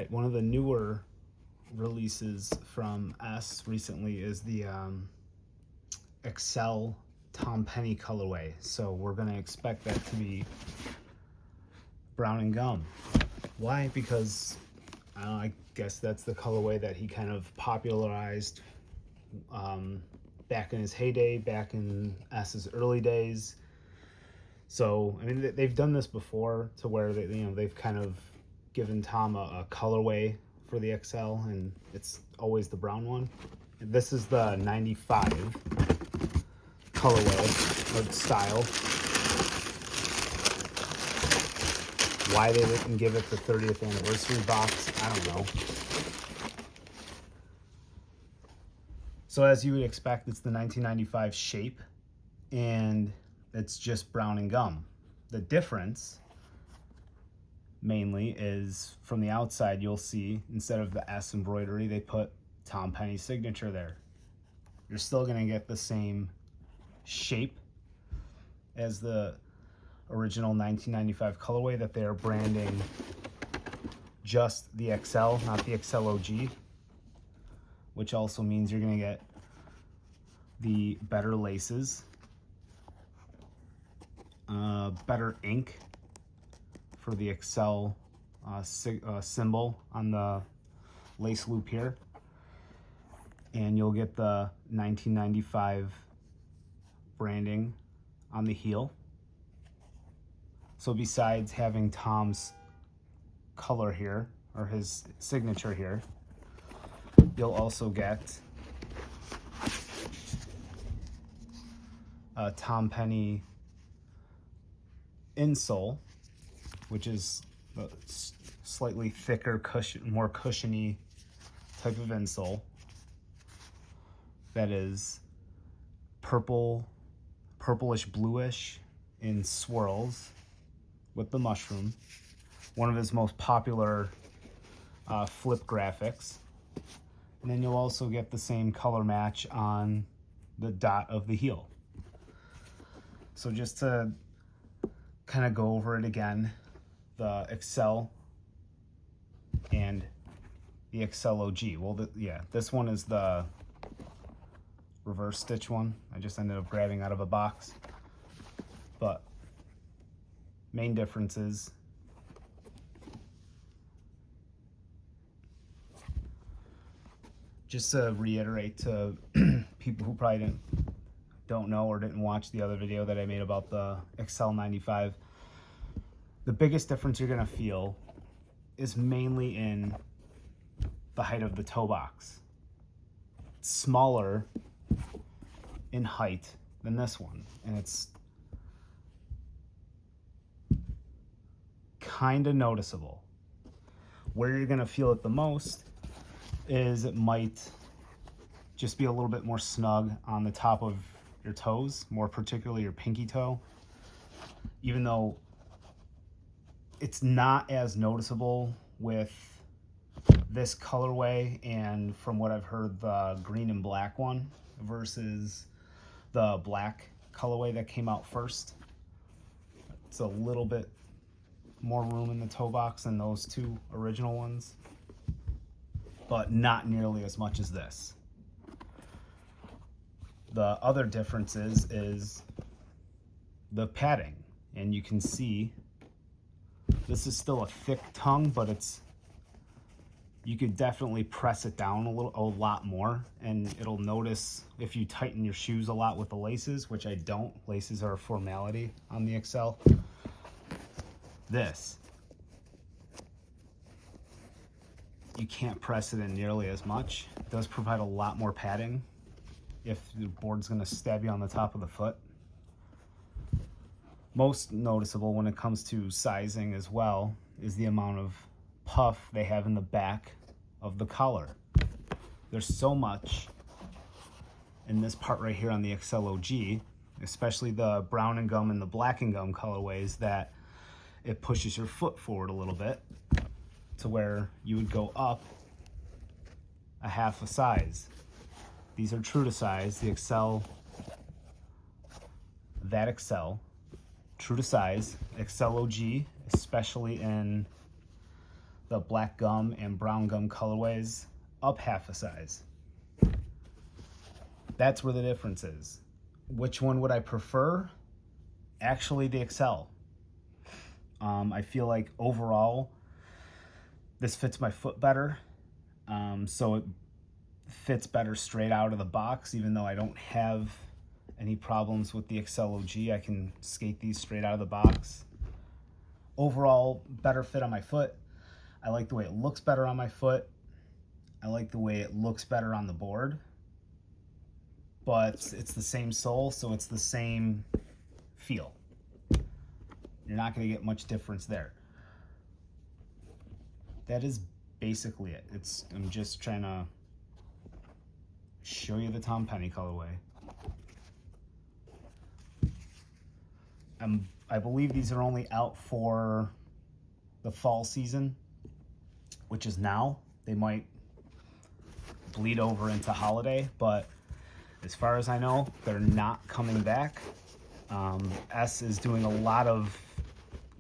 right, one of the newer releases from S recently is the Accel Tom Penny colorway. So we're going to expect that to be brown and gum. Why? Because I guess that's the colorway that he kind of popularized back in his heyday, back in S's early days. So I mean, they've done this before to where they've kind of given Tom a colorway for the Accel, and it's always the brown one. This is the 95 colorway or style. Why they didn't give it the 30th anniversary box, I don't know. So as you would expect, it's the 1995 shape, and it's just brown and gum. The difference mainly is from the outside, you'll see instead of the S embroidery, they put Tom Penny's signature there. You're still going to get the same shape as the original 1995 colorway that they're branding just the Accel, not the Accel OG, which also means you're going to get the better laces, better ink for the Accel symbol on the lace loop here, and you'll get the 1995 branding on the heel. So besides having Tom's color here, or his signature here, you'll also get a Tom Penny insole, which is a slightly thicker, more cushiony type of insole that is purplish bluish in swirls with the mushroom. One of his most popular flip graphics. And then you'll also get the same color match on the dot of the heel. So just to kind of go over it again, the Accel and the Accel OG. Well, this one is the reverse stitch one. I just ended up grabbing out of a box. But main differences: just to reiterate to people who probably don't know or didn't watch the other video that I made about the Accel 95, the biggest difference you're gonna feel is mainly in the height of the toe box. It's smaller in height than this one, and it's kind of noticeable. Where you're gonna feel it the most is it might just be a little bit more snug on the top of your toes, more particularly your pinky toe, even though it's not as noticeable with this colorway and, from what I've heard, the green and black one versus the black colorway that came out first. It's a little bit more room in the toe box than those two original ones, but not nearly as much as this. The other difference is the padding, and you can see this is still a thick tongue, but you could definitely press it down a lot more, and it'll notice if you tighten your shoes a lot with the laces, which I don't. Laces are a formality on the Accel. This, you can't press it in nearly as much. It does provide a lot more padding if the board's gonna stab you on the top of the foot. Most noticeable when it comes to sizing as well is the amount of puff they have in the back of the collar. There's so much in this part right here on the Accel OG, especially the brown and gum and the black and gum colorways, that it pushes your foot forward a little bit to where you would go up a half a size. These are true to size. The Accel, that Accel, true to size. Accel OG, especially in the black gum and brown gum colorways up half a size. That's where the difference is. Which one would I prefer? Actually, the Accel. I feel like overall, this fits my foot better. So it fits better straight out of the box, even though I don't have any problems with the Accel OG. I can skate these straight out of the box. Overall, better fit on my foot. I like the way it looks better on my foot. I like the way it looks better on the board. But it's the same sole, so it's the same feel. You're not going to get much difference there. That is basically it. I'm just trying to show you the Tom Penny colorway. I believe these are only out for the fall season, which is now. They might bleed over into holiday, but as far as I know, they're not coming back. S is doing a lot of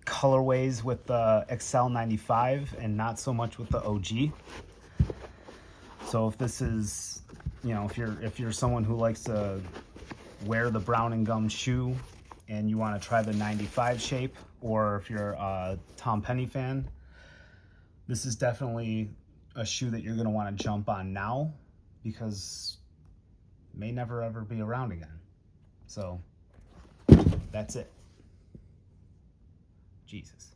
colorways with the Accel 95 and not so much with the OG. So if this is, if you're someone who likes to wear the brown and gum shoe and you want to try the 95 shape, or if you're a Tom Penny fan, this is definitely a shoe that you're going to want to jump on now, because it may never ever be around again. So that's it. Jesus.